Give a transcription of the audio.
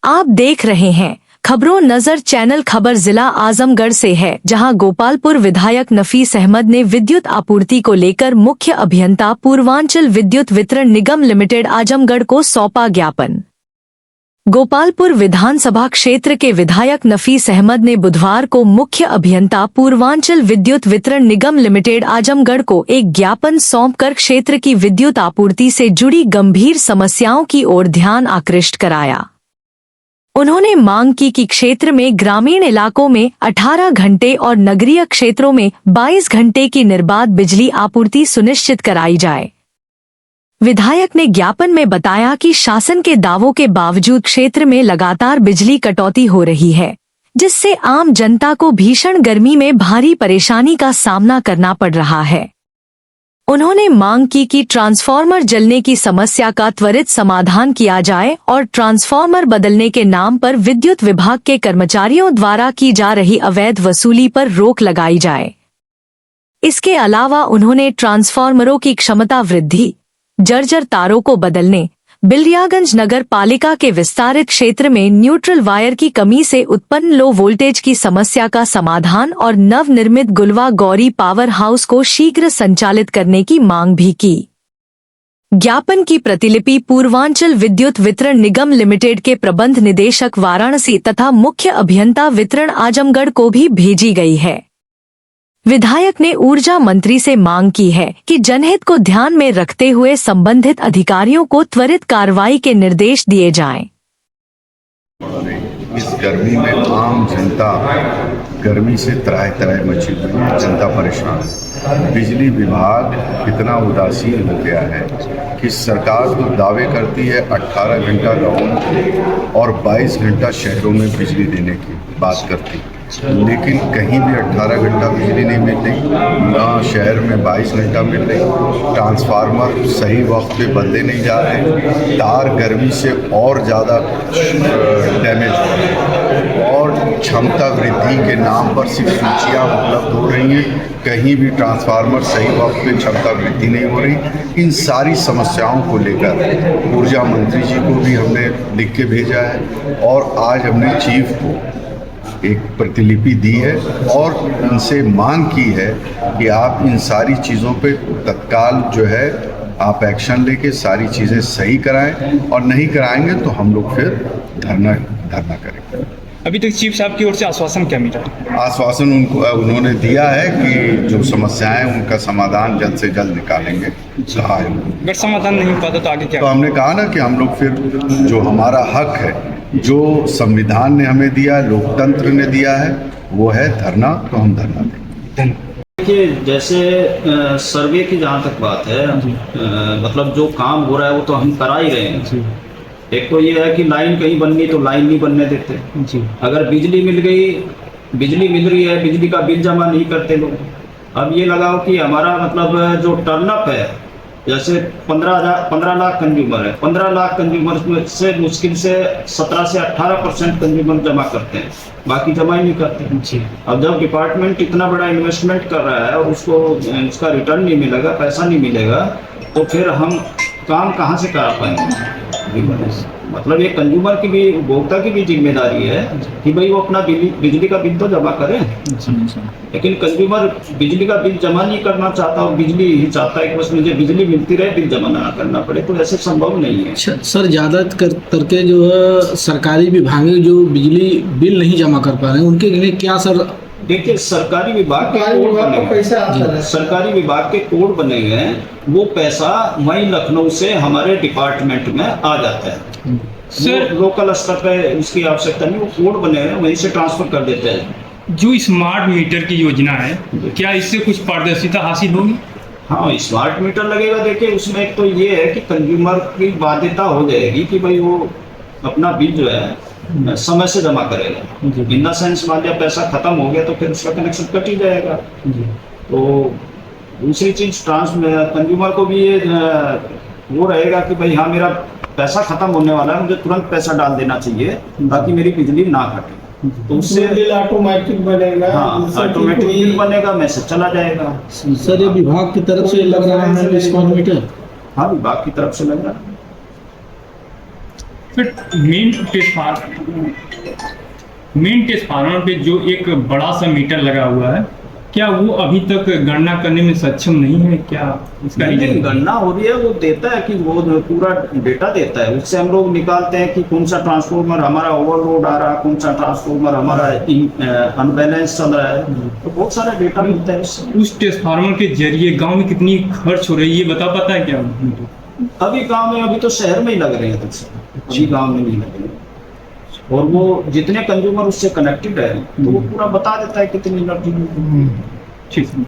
आप देख रहे हैं खबरों नजर चैनल। खबर जिला आजमगढ़ से है, जहां गोपालपुर विधायक नफीस अहमद ने विद्युत आपूर्ति को लेकर मुख्य अभियंता पूर्वांचल विद्युत वितरण निगम लिमिटेड आजमगढ़ को सौंपा ज्ञापन। गोपालपुर विधानसभा क्षेत्र के विधायक नफीस अहमद ने बुधवार को मुख्य अभियंता पूर्वांचल विद्युत वितरण निगम लिमिटेड आजमगढ़ को एक ज्ञापन सौंपकर क्षेत्र की विद्युत आपूर्ति से जुड़ी गंभीर समस्याओं की ओर ध्यान आकृष्ट कराया। उन्होंने मांग की कि क्षेत्र में ग्रामीण इलाकों में 18 घंटे और नगरीय क्षेत्रों में 22 घंटे की निर्बाध बिजली आपूर्ति सुनिश्चित कराई जाए। विधायक ने ज्ञापन में बताया कि शासन के दावों के बावजूद क्षेत्र में लगातार बिजली कटौती हो रही है, जिससे आम जनता को भीषण गर्मी में भारी परेशानी का सामना करना पड़ रहा है। उन्होंने मांग की कि ट्रांसफार्मर जलने की समस्या का त्वरित समाधान किया जाए और ट्रांसफार्मर बदलने के नाम पर विद्युत विभाग के कर्मचारियों द्वारा की जा रही अवैध वसूली पर रोक लगाई जाए। इसके अलावा उन्होंने ट्रांसफार्मरों की क्षमता वृद्धि, जर्जर तारों को बदलने, बिलियागंज नगर पालिका के विस्तारित क्षेत्र में न्यूट्रल वायर की कमी से उत्पन्न लो वोल्टेज की समस्या का समाधान और नवनिर्मित गुलवा गौरी पावर हाउस को शीघ्र संचालित करने की मांग भी की। ज्ञापन की प्रतिलिपि पूर्वांचल विद्युत वितरण निगम लिमिटेड के प्रबंध निदेशक वाराणसी तथा मुख्य अभियंता वितरण आजमगढ़ को भी भेजी गई है। विधायक ने ऊर्जा मंत्री से मांग की है कि जनहित को ध्यान में रखते हुए संबंधित अधिकारियों को त्वरित कार्रवाई के निर्देश दिए जाएं। इस गर्मी में आम जनता गर्मी से त्राहि मची हुई, जनता परेशान है। बिजली विभाग इतना उदासीन हो गया है कि सरकार तो दावे करती है 18 घंटा गाँव और 22 घंटा शहरों में बिजली देने की बात करती है, लेकिन कहीं भी 18 घंटा बिजली नहीं मिल रही, ना शहर में 22 घंटा मिल रही। ट्रांसफार्मर सही वक्त पे बदले नहीं जा रहे, तार गर्मी से और ज़्यादा डैमेज हो रहे हैं और क्षमता वृद्धि के नाम पर सिर्फ सूचियाँ उपलब्ध हो रही हैं, कहीं भी ट्रांसफार्मर सही वक्त पे क्षमता वृद्धि नहीं हो रही। इन सारी समस्याओं को लेकर ऊर्जा मंत्री जी को भी हमने लिख के भेजा है और आज हमने चीफ को एक प्रतिलिपि दी है और उनसे मांग की है कि आप इन सारी चीज़ों पे तत्काल जो है आप एक्शन लेके सारी चीज़ें सही कराएं, और नहीं कराएंगे तो हम लोग फिर धरना करेंगे। अभी तक चीफ साहब की ओर से आश्वासन क्या मिला? आश्वासन उन्होंने दिया है कि जो समस्याएं उनका समाधान जल्द से जल्द निकालेंगे। कहा है अगर समाधान नहीं हो पाता तो आगे क्या? तो हमने कहा ना कि हम लोग फिर जो हमारा हक है, जो संविधान ने हमें दिया, लोकतंत्र ने दिया है, वो है धरना, तो हम धरना देंगे। देखिए, जैसे सर्वे की जहाँ तक बात है, मतलब जो काम हो रहा है वो तो हम करा ही रहे हैं। एक तो ये है कि लाइन कहीं बननी तो लाइन नहीं बनने देते जी। अगर बिजली मिल गई, बिजली मिल रही है, बिजली का बिल जमा नहीं करते लोग। अब ये लगाओ कि हमारा मतलब जो टर्नअप है, जैसे 15 लाख कंज्यूमर है, 15 लाख कंज्यूमर में से मुश्किल से 17 से 18% कंज्यूमर जमा करते हैं, बाकी जमा ही नहीं करते जी। अब जब डिपार्टमेंट इतना बड़ा इन्वेस्टमेंट कर रहा है और उसको उसका रिटर्न नहीं मिलेगा, पैसा नहीं मिलेगा, तो फिर हम काम कहाँ से करा पाएंगे? मतलब ये कंज्यूमर की भी, उपभोक्ता की भी जिम्मेदारी है कि भाई वो अपना बिजली का बिल तो जमा करें। लेकिन कंज्यूमर बिजली का बिल जमा नहीं करना चाहता और बिजली ही चाहता है कि बस मुझे बिजली मिलती रहे, बिल जमा ना करना पड़े, तो ऐसे संभव नहीं है। सर, ज़्यादा करके जो है सरकारी विभाग जो बिजली बिल नहीं जमा कर पा रहे हैं, उनके लिए क्या सर? देखिए, सरकारी विभाग के कोड बने हैं, सरकारी विभाग के कोड बने हुए हैं, वो पैसा वहीं लखनऊ से हमारे डिपार्टमेंट में आ जाता है सर। लोकल स्तर पे उसकी आवश्यकता नहीं, वो कोड बने हैं, वहीं से ट्रांसफर कर देते हैं। जो स्मार्ट मीटर की योजना है, क्या इससे कुछ पारदर्शिता हासिल होगी? हाँ, स्मार्ट मीटर लगेगा। देखिए, उसमें एक तो ये है कि कंज्यूमर की बाध्यता हो जाएगी कि भाई वो अपना बिल जो है समय से जमा करेगा। इन द सेंस मान लिया पैसा खत्म हो गया तो फिर उसका कनेक्शन कट ही जाएगा। तो दूसरी चीज कंज्यूमर को भी ये वो रहेगा कि भाई हाँ, मेरा पैसा खत्म होने वाला है, मुझे तुरंत पैसा डाल देना चाहिए ताकि मेरी बिजली ना कटे। तो उससे बिल ऑटोमेटिक बनेगा। हाँ, ऑटोमेटिक बिल बनेगा, मैसेज चला जाएगा। सर, ये विभाग की तरफ से लग रहा है स्मार्ट मीटर? हाँ, विभाग की तरफ से लग रहा है। फिर मेन टेस्ट फार्मर पे जो एक बड़ा सा मीटर लगा हुआ है, क्या वो अभी तक गणना करने में सक्षम नहीं है? क्या इसका नहीं, रीजन? गणना हो रही है, वो देता है कि वो पूरा डेटा देता है, उससे हम लोग निकालते हैं कि कौन सा ट्रांसफॉर्मर हमारा ओवरलोड आ रहा है, कौन सा ट्रांसफॉर्मर हमारा अनबैलेंस चल रहा है, तो बहुत सारा डेटा मिलता है उससे। उस टेस्ट फार्मर के जरिए गांव में कितनी खर्च हो रही है, ये बता पाता है क्या? अभी गांव में, अभी तो शहर में ही लग रहे हैं तक से, अभी गांव में नहीं लग रहे हैं। और वो जितने कंज्यूमर उससे कनेक्टेड है तो वो पूरा बता देता है कितनी एनर्जी। ठीक है।